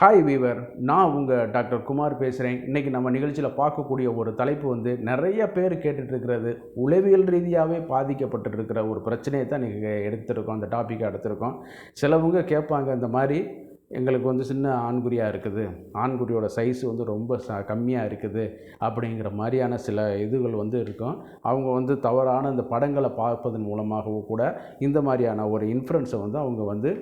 Hi viewer, நான் உங்கள் doctor Kumar பேசுகிறேன். இன்றைக்கி நம்ம நிகழ்ச்சியில் பார்க்கக்கூடிய ஒரு தலைப்பு வந்து நிறைய பேர் கேட்டுட்ருக்கிறது, உளவியல் ரீதியாகவே பாதிக்கப்பட்டு இருக்கிற ஒரு பிரச்சனையை தான் இன்றைக்கி எடுத்திருக்கோம். அந்த டாப்பிக்கை எடுத்திருக்கோம். சிலவங்க கேட்பாங்க, இந்த மாதிரி எங்களுக்கு வந்து சின்ன ஆண்குறியாக இருக்குது, ஆண்குறியோட சைஸு வந்து ரொம்ப கம்மியாக இருக்குது அப்படிங்கிற மாதிரியான சில இதுகள் வந்து இருக்கும். அவங்க வந்து தவறான இந்த படங்களை பார்ப்பதன் மூலமாகவும் கூட இந்த மாதிரியான ஒரு இன்ஃப்ளூயன்ஸை வந்து அவங்க வந்து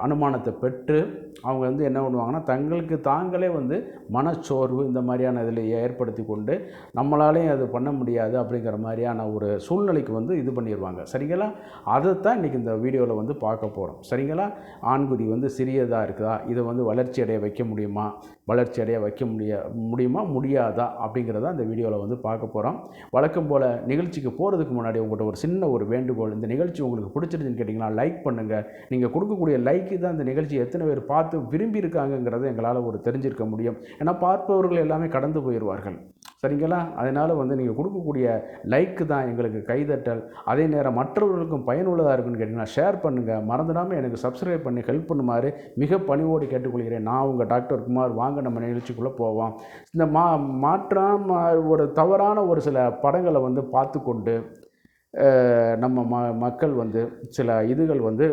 அனுமானத்தை பெற்று அவங்க வந்து என்ன பண்ணுவாங்கன்னா, தங்களுக்கு தாங்களே வந்து மனச்சோர்வு இந்த மாதிரியான இதில் ஏற்படுத்தி கொண்டு நம்மளாலேயும் அது பண்ண முடியாது அப்படிங்கிற மாதிரியான ஒரு சூழ்நிலைக்கு வந்து இது பண்ணிடுவாங்க. சரிங்களா? அதைத்தான் இன்றைக்கி இந்த வீடியோவில் வந்து பார்க்க போகிறோம். சரிங்களா? ஆண்குறி வந்து சிறியதாக இருக்குதா, இதை வந்து வளர்ச்சி அடைய வைக்க முடியுமா, வளர்ச்சி அடைய வைக்க முடியுமா முடியாதா அப்படிங்கிறத இந்த வீடியோவில் வந்து பார்க்க போகிறோம். வழக்கம் போல் நிகழ்ச்சிக்கு போகிறதுக்கு முன்னாடி உங்கள்கிட்ட ஒரு சின்ன ஒரு வேண்டுகோள். இந்த நிகழ்ச்சி உங்களுக்கு பிடிச்சிருந்துன்னு கேட்டிங்கன்னா லைக் பண்ணுங்கள். நீங்கள் கொடுக்கக்கூடிய லைக்கு தான் இந்த நிகழ்ச்சி எத்தனை பேர் பார்த்து விரும்பி இருக்காங்கங்கிறத எங்களால் ஒரு தெரிஞ்சிருக்க முடியும். ஏன்னா பார்ப்பவர்கள் எல்லாமே கடந்து போயிடுவார்கள். சரிங்களா? அதனால் வந்து நீங்கள் கொடுக்கக்கூடிய லைக்கு தான் எங்களுக்கு கைதட்டல். அதே நேரம் மற்றவர்களுக்கும் பயனுள்ளதாக இருக்குன்னு கேட்டிங்கன்னா ஷேர் பண்ணுங்கள். மறந்துடாமல் எனக்கு சப்ஸ்கிரைப் பண்ணி ஹெல்ப் பண்ணுமாறு மிக பணிவோடு கேட்டுக்கொள்கிறேன். நான் உங்கள் டாக்டர் குமார். வாங்க நம்ம நிகழ்ச்சிக்குள்ளே போவோம். இந்த மாற்றம் ஒரு தவறான ஒரு சில படங்களை வந்து பார்த்து கொண்டு நம்ம மக்கள் வந்து சில இதுகள் வந்து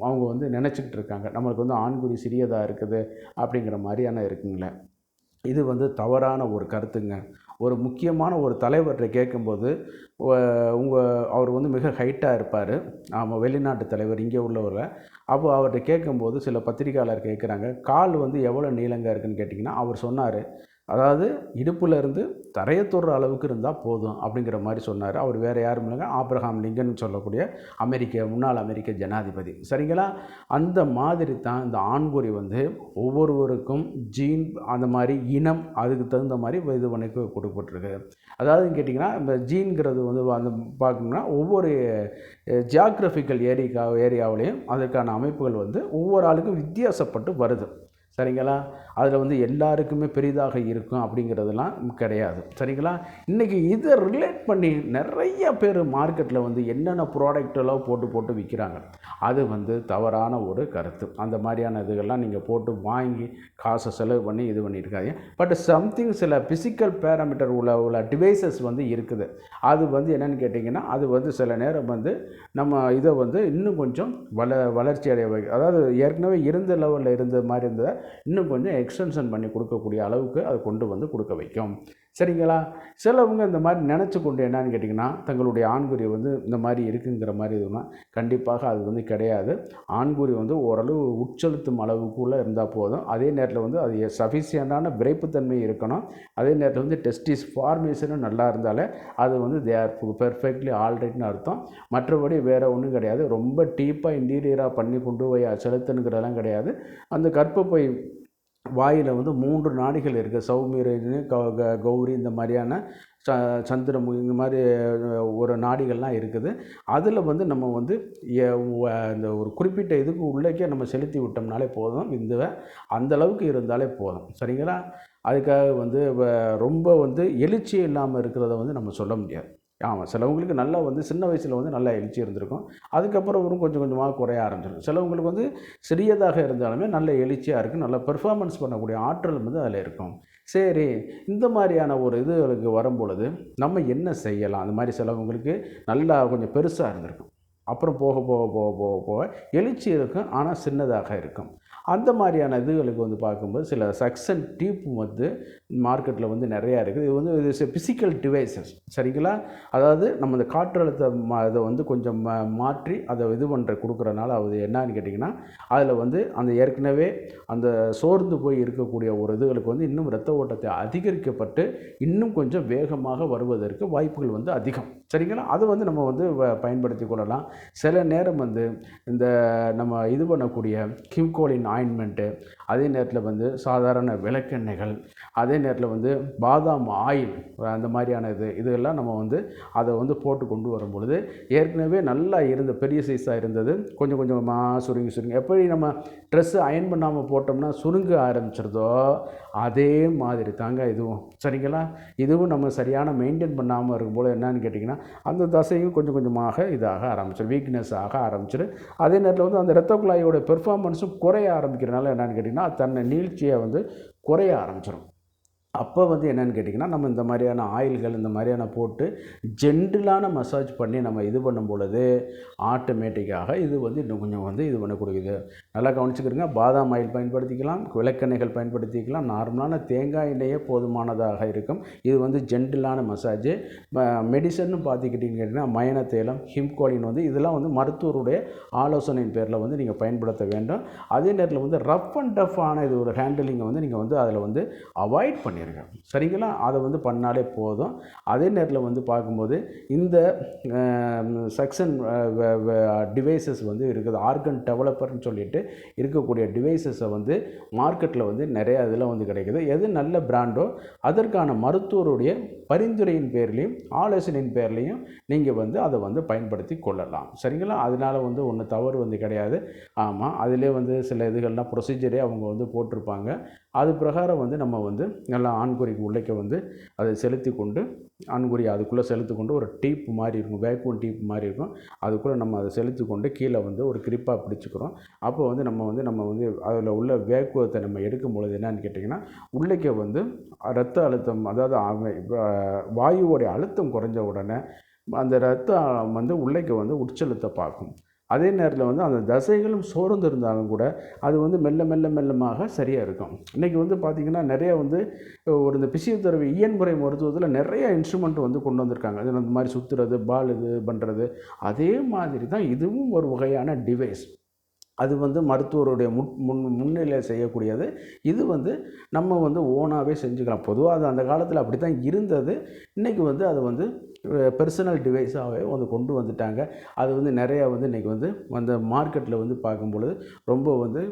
அவங்க வந்து நினச்சிக்கிட்டு இருக்காங்க, நம்மளுக்கு வந்து ஆண்குறி சிறியதாக இருக்குது அப்படிங்கிற மாதிரியான இருக்குங்களே. இது வந்து தவறான ஒரு கருத்துங்க. ஒரு முக்கியமான ஒரு தலைவர்கிட்ட கேட்கும்போது, அவர் வந்து மிக ஹைட்டாக இருப்பார். ஆமாம், வெளிநாட்டு தலைவர், இங்கே உள்ளவர். அப்போ அவர்கிட்ட கேட்கும்போது சில பத்திரிக்கையாளர் கேட்குறாங்க, கால் வந்து எவ்வளோ நீளங்க இருக்குதுன்னு கேட்டிங்கன்னா அவர் சொன்னார், அதாவது இடுப்பில் இருந்து தரையை தொடுற அளவுக்கு இருந்தால் போதும் அப்படிங்கிற மாதிரி சொன்னார். அவர் வேறு யாரும் இல்லைங்க, ஆப்ரஹாம் லிங்கன் சொல்லக்கூடிய முன்னாள் அமெரிக்க ஜனாதிபதி. சரிங்களா? அந்த மாதிரி தான் இந்த ஆண்குறி வந்து ஒவ்வொருவருக்கும் ஜீன் அந்த மாதிரி இனம் அதுக்கு தகுந்த மாதிரி இது பண்ணி கொடுக்கப்பட்டிருக்கு. அதாவது கேட்டிங்கன்னா, இந்த ஜீன்கிறது வந்து அந்த பார்க்கணுன்னா ஒவ்வொரு ஜியாகிரபிக்கல் ஏரியாவிலையும் அதற்கான அமைப்புகள் வந்து ஒவ்வொரு ஆளுக்கும் வித்தியாசப்பட்டு வருது. சரிங்களா? அதில் வந்து எல்லாருக்குமே பெரிதாக இருக்கும் அப்படிங்கிறதுலாம் கிடையாது. சரிங்களா? இன்றைக்கி இதை ரிலேட் பண்ணி நிறைய பேர் மார்க்கெட்டில் வந்து என்னென்ன ப்ராடக்டெல்லாம் போட்டு விற்கிறாங்க. அது வந்து தவறான ஒரு கருத்து. அந்த மாதிரியான இதுகள்லாம் நீங்கள் போட்டு வாங்கி காசை செலவு பண்ணி இது பண்ணியிருக்காங்க. பட் சம்திங் சில ஃபிசிக்கல் பேராமீட்டர் உள்ள டிவைசஸ் வந்து இருக்குது. அது வந்து என்னென்னு கேட்டிங்கன்னா, அது வந்து சில நேரம் வந்து நம்ம இதை வந்து இன்னும் கொஞ்சம் வளர்ச்சி அடைய அதாவது ஏற்கனவே இருந்த லெவலில் இருந்த மாதிரி இருந்ததை இன்னும் கொஞ்சம் எக்ஸ்டென்ஷன் பண்ணி கொடுக்கக்கூடிய அளவுக்கு அதை கொண்டு வந்து கொடுக்க வைக்கும். சரிங்களா? சிலவங்க இந்த மாதிரி நினச்சி கொண்டு என்னன்னு கேட்டிங்கன்னா, தங்களுடைய ஆண்குறி வந்து இந்த மாதிரி இருக்குங்கிற மாதிரி இதுனா கண்டிப்பாக அது வந்து கிடையாது. ஆண்குறி வந்து ஓரளவு உட்செலுத்தும் அளவுக்குள்ளே இருந்தால் போதும். அதே நேரத்தில் வந்து அது சஃபிஷியண்டான விரைப்புத்தன்மை இருக்கணும். அதே நேரத்தில் வந்து டெஸ்டிஸ் ஃபார்மேஷனும் நல்லா இருந்தாலே அது வந்து தே ஆர் பெர்ஃபெக்ட்லி ஆல்ரைட்னு அர்த்தம். மற்றபடி வேறு ஒன்றும் கிடையாது. ரொம்ப டீப்பாக இன்டீரியராக பண்ணி கொண்டு போய் செலுத்துனுங்கிறதெல்லாம் கிடையாது. அந்த கர்ப்பப்பை வாயில் வந்து 3 நாடிகள் இருக்குது. சௌமிரேனு, கௌரி, இந்த மாதிரியான சந்திரமுகி, இந்த மாதிரி ஒரு நாடிகள்லாம் இருக்குது. அதில் வந்து நம்ம வந்து இந்த ஒரு குறிப்பிட்ட இதுக்கு உள்ளேக்கே நம்ம செலுத்தி விட்டோம்னாலே போதும். அந்தளவுக்கு இருந்தாலே போதும். சரிங்களா? அதுக்காக வந்து ரொம்ப வந்து எழுச்சி இல்லாமல் இருக்கிறத வந்து நம்ம சொல்ல முடியாது. ஆமாம், சிலவங்களுக்கு நல்லா வந்து சின்ன வயசில் வந்து நல்லா எழுச்சி இருந்திருக்கும். அதுக்கப்புறம் கொஞ்சம் கொஞ்சமாக குறைய ஆரம்பிச்சிடும். சிலவங்களுக்கு வந்து சிறியதாக இருந்தாலுமே நல்ல எழுச்சியாக இருக்குது, நல்ல பெர்ஃபார்மன்ஸ் பண்ணக்கூடிய ஆற்றல் வந்து அதில் இருக்கும். சரி, இந்த மாதிரியான ஒரு இதுகளுக்கு வரும்பொழுது நம்ம என்ன செய்யலாம்? அந்த மாதிரி சிலவங்களுக்கு நல்லா கொஞ்சம் பெருசாக இருந்திருக்கும், அப்புறம் போக போக போக போக போக எழுச்சி இருக்கும், ஆனால் சின்னதாக இருக்கும். அந்த மாதிரியான இதுகளுக்கு வந்து பார்க்கும்போது சில சக்சன் டியூப் வந்து மார்க்கெட்டில் வந்து நிறையா இருக்குது. இது வந்து இது ஃபிசிக்கல் டிவைசஸ். சரிங்களா? அதாவது நம்ம இந்த காற்றழுத்த இதை வந்து கொஞ்சம் மாற்றி அதை இது கொடுக்குறனால அது என்னன்னு கேட்டிங்கன்னா, அதில் வந்து அந்த ஏற்கனவே அந்த சோர்ந்து போய் இருக்கக்கூடிய ஒரு இதுகளுக்கு வந்து இன்னும் இரத்த ஓட்டத்தை அதிகரிக்கப்பட்டு இன்னும் கொஞ்சம் வேகமாக வருவதற்கு வாய்ப்புகள் வந்து அதிகம். சரிங்களா? அதை வந்து நம்ம வந்து பயன்படுத்தி கொள்ளலாம். சில நேரம் வந்து இந்த நம்ம இது பண்ணக்கூடிய கிம்கோலின் ஆயின்மெண்ட்டு, அதே நேரத்தில் வந்து சாதாரண விளக்கெண்ணெய்கள், அதே நேரத்தில் வந்து பாதாம் ஆயில் அந்த மாதிரியான இதெல்லாம் நம்ம வந்து அதை வந்து போட்டு கொண்டு வரும் பொழுது ஏற்கனவே நல்லா இருந்த பெரிய சைஸாக இருந்தது கொஞ்சம் கொஞ்சமாக சுருங்கி எப்படி நம்ம ட்ரெஸ்ஸு அயன் பண்ணாமல் போட்டோம்னா சுருங்க ஆரம்பிச்சிருதோ அதே மாதிரி தாங்க இதுவும். சரிங்களா? இதுவும் நம்ம சரியான மெயின்டைன் பண்ணாமல் இருக்கும்போது என்னன்னு கேட்டிங்கன்னா அந்த தசையும் கொஞ்சம் கொஞ்சமாக இதாக ஆரம்பிச்சிடும், வீக்னஸ் ஆக ஆரம்பிச்சிடும். அதே நேரத்தில் வந்து அந்த இரத்த குழாயோட பெர்ஃபார்மன்ஸும் குறைய ஆரம்பிக்கிறனால என்னன்னு கேட்டிங்கன்னா தன்னை நீட்சியை வந்து குறைய ஆரம்பிச்சிடும். அப்போ வந்து என்னென்னு கேட்டிங்கன்னா நம்ம இந்த மாதிரியான ஆயில்கள் இந்த மாதிரியான போட்டு ஜென்டிலான மசாஜ் பண்ணி நம்ம இது பண்ணும் பொழுது ஆட்டோமேட்டிக்காக இது வந்து இன்னும் கொஞ்சம் வந்து இது பண்ணக்கூடியது. நல்லா கவனிச்சுக்கிறங்க. பாதாம் ஆயில் பயன்படுத்திக்கலாம், விளக்கெண்ணெய்கள் பயன்படுத்திக்கலாம், நார்மலான தேங்காய் எண்ணெயே போதுமானதாக இருக்கும். இது வந்து ஜென்டிலான மசாஜ். மெடிசன்னு பார்த்துக்கிட்டிங்கன்னு கேட்டிங்கன்னா மயன தைலம், ஹிம்கோலின் வந்து இதெல்லாம் வந்து மருத்துவருடைய ஆலோசனையின் பேரில் வந்து நீங்கள் பயன்படுத்த வேண்டும். அதே நேரத்தில் வந்து ரஃப் அண்ட் டஃப் ஆன இது ஒரு ஹேண்டிலிங்கை வந்து நீங்கள் வந்து அதில் வந்து அவாய்ட் பண்ணி சரிங்களா? அதை வந்து பண்ணாலே போதும். அதே நேரத்தில் வந்து பார்க்கும்போது இந்த செக்ஷன் டிவைசஸ் வந்து இருக்குது, ஆர்கன் டெவலப்பர்னு சொல்லிட்டு இருக்கக்கூடிய டிவைசஸை வந்து மார்க்கெட்டில் வந்து நிறைய இதில் வந்து கிடைக்குது. எது நல்ல பிராண்டோ அதற்கான மருத்துவருடைய பரிந்துரையின் பேர்லையும் ஆலோசனையின் பேர்லையும் நீங்கள் வந்து அதை வந்து பயன்படுத்தி கொள்ளலாம். சரிங்களா? அதனால் வந்து ஒன்றும் தவறு வந்து கிடையாது. ஆமாம், அதிலே வந்து சில இதுகள்லாம் ப்ரொசீஜரே அவங்க வந்து போட்டிருப்பாங்க. அது பிரகாரம் வந்து நம்ம வந்து நல்லா ஆண்குறிக்கு உள்ளே வந்து அதை செலுத்தி கொண்டு ஆண்குறி அதுக்குள்ளே செலுத்தி கொண்டு ஒரு டீப் மாதிரி இருக்கும், வேக்யூம் டீப் மாதிரி இருக்கும், அதுக்குள்ளே நம்ம அதை செலுத்தி கொண்டு கீழே வந்து ஒரு கிரிப்பாக பிடிச்சிக்கிறோம். அப்போ வந்து நம்ம வந்து அதில் உள்ள வேக்குவத்தை நம்ம எடுக்கும் பொழுது என்னன்னு கேட்டிங்கன்னா உள்ளே வந்து இரத்த அழுத்தம், அதாவது வாயுவோடைய அழுத்தம் குறைஞ்ச உடனே அந்த இரத்தம் வந்து உள்ளே வந்து உட்செலுத்த பார்க்கும். அதே நேரத்தில் வந்து அந்த தசைகளும் சோர்ந்து இருந்தாலும் கூட அது வந்து மெல்லமாக சரியாக இருக்கும். இன்றைக்கி வந்து பார்த்திங்கன்னா நிறைய வந்து இந்த பிசியோதெரபி இயன்முறை மருத்துவத்தில் நிறைய இன்ஸ்ட்ருமெண்ட் வந்து கொண்டு வந்திருக்காங்க. அது அந்த மாதிரி சுற்றுறது, பால் இது பண்ணுறது. அதே மாதிரி தான் இதுவும் ஒரு வகையான டிவைஸ். அது வந்து மருத்துவருடைய முன்னிலையில் செய்யக்கூடியது. இது வந்து நம்ம வந்து ஓனாகவே செஞ்சுக்கலாம். பொதுவாக அது அந்த காலத்தில் அப்படி தான் இருந்தது. இன்றைக்கி வந்து அது வந்து பெர்சனல் டிவைஸாகவே வந்து கொண்டு வந்துட்டாங்க. அது வந்து நிறையா வந்து இன்றைக்கி வந்து அந்த மார்க்கெட்டில் வந்து பார்க்கும்பொழுது ரொம்ப வந்து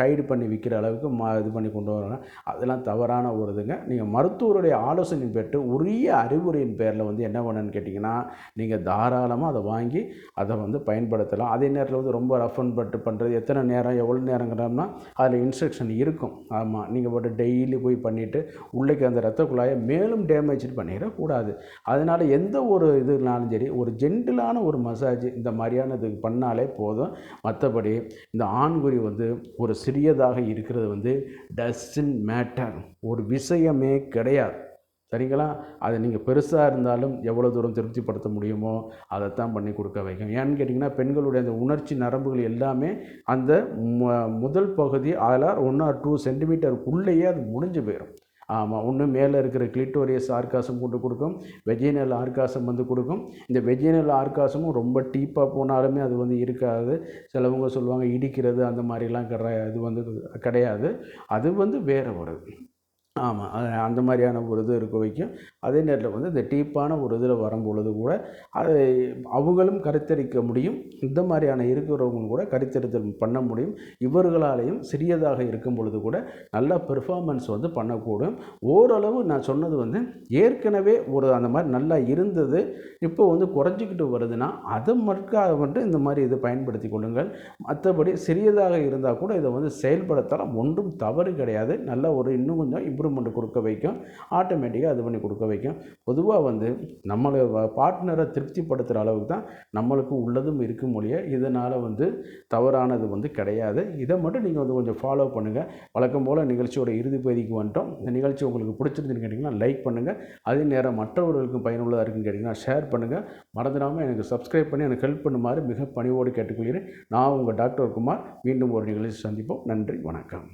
ஹைடு பண்ணி விற்கிற அளவுக்கு இது பண்ணி கொண்டு வராங்க. அதெல்லாம் தவறான ஒரு இதுங்க. நீங்கள் மருத்துவருடைய ஆலோசனை பெற்று உரிய அறிவுரையின் பேரில் வந்து என்ன பண்ணணுன்னு கேட்டிங்கன்னா நீங்கள் தாராளமாக அதை வாங்கி அதை வந்து பயன்படுத்தலாம். அதே நேரத்தில் வந்து ரொம்ப ரஃப் அண்ட் பட்டு பண்ணுறது எத்தனை நேரம் எவ்வளோ நேரங்கிறோம்னா அதில் இன்ஸ்ட்ரக்ஷன் இருக்கும். ஆமாம், நீங்கள் போட்டு டெய்லி போய் பண்ணிவிட்டு உள்ளே அந்த இரத்த குழாயை மேலும் டேமேஜ் பண்ணிடக்கூடாது. அதனால் எந்த ஒரு இதுனாலும் சரி ஒரு ஜென்டிலான ஒரு மசாஜ் இந்த மாதிரியான இது பண்ணாலே போதும். மற்றபடி இந்த ஆண்குறி வந்து ஒரு சிறியதாக இருக்கிறது வந்து டசன்ட் மேட்டர், ஒரு விஷயமே கிடையாது. சரிங்களா? அது நீங்கள் பெருசாக இருந்தாலும் எவ்வளோ தூரம் திருப்திப்படுத்த முடியுமோ அதைத்தான் பண்ணி கொடுக்க வைக்கும். ஏன்னு கேட்டிங்கன்னா பெண்களுடைய அந்த உணர்ச்சி நரம்புகள் எல்லாமே அந்த முதல் பகுதி அதில் 1 or 2 சென்டிமீட்டருக்குள்ளேயே அது முடிஞ்சு போயிடும். ஆமாம், ஒன்று மேலே இருக்கிற கிளிட்டோரியஸ் ஆர்காசம் கொண்டு கொடுக்கும், வெஜினல் ஆர்காசம் வந்து கொடுக்கும். இந்த வெஜினல் ஆர்காசமும் ரொம்ப டீப்பாக போனாலுமே அது வந்து இருக்காது. சிலவங்க சொல்லுவாங்க இடிக்கிறது அந்த மாதிரிலாம் இது வந்து கிடையாது. அது வந்து வேறு ஒரு ஆமாம், அந்த மாதிரியான ஒரு இது இருக்க வைக்கும். அதே நேரத்தில் வந்து இந்த டீப்பான ஒரு இதில் வரும்பொழுது கூட அதை அவங்களும் கருத்தரிக்க முடியும். இந்த மாதிரியான இருக்கிறவங்க கூட கருத்தரித்தல் பண்ண முடியும். இவர்களாலையும் சிறியதாக இருக்கும் பொழுது கூட நல்ல பெர்ஃபார்மன்ஸ் வந்து பண்ணக்கூடும். ஓரளவு நான் சொன்னது வந்து ஏற்கனவே ஒரு அந்த மாதிரி நல்லா இருந்தது, இப்போ வந்து குறைஞ்சிக்கிட்டு வருதுன்னா அதை மட்டும் இந்த மாதிரி இது பயன்படுத்தி கொள்ளுங்கள். மற்றபடி சிறியதாக இருந்தால் கூட இதை வந்து செயல்படுத்தலாம், ஒன்றும் தவறு கிடையாது. நல்ல ஒரு இன்னும் கொஞ்சம் இம்ப்ரூவ்மெண்ட் கொடுக்க வைக்கும், ஆட்டோமேட்டிக்காக அது பண்ணி கொடுக்க வைக்கும். பொதுவாக வந்து நம்மளை பார்ட்னரை திருப்திப்படுத்துகிற அளவுக்கு தான் நம்மளுக்கு உள்ளதும் இருக்கும் மொழிய, இதனால் வந்து தவறானது வந்து கிடையாது. இதை மட்டும் நீங்கள் வந்து கொஞ்சம் ஃபாலோ பண்ணுங்கள். வழக்கம் போல் நிகழ்ச்சியோட இறுதி பகுதிக்கு வந்துட்டோம். இந்த நிகழ்ச்சி உங்களுக்கு பிடிச்சிருந்துன்னு கேட்டிங்கன்னா லைக் பண்ணுங்கள். அதே நேரம் மற்றவர்களுக்கும் பயனுள்ளதாக இருக்குன்னு கேட்டிங்கன்னா ஷேர் பண்ணுங்கள். மறந்துடாமல் எனக்கு சப்ஸ்கிரைப் பண்ணி எனக்கு ஹெல்ப் பண்ணுமாறு மிக பணிவோடு கேட்டுக்கொள்கிறேன். நான் உங்கள் டாக்டர் குமார். மீண்டும் ஒரு நிகழ்ச்சி சந்திப்போம். நன்றி, வணக்கம்.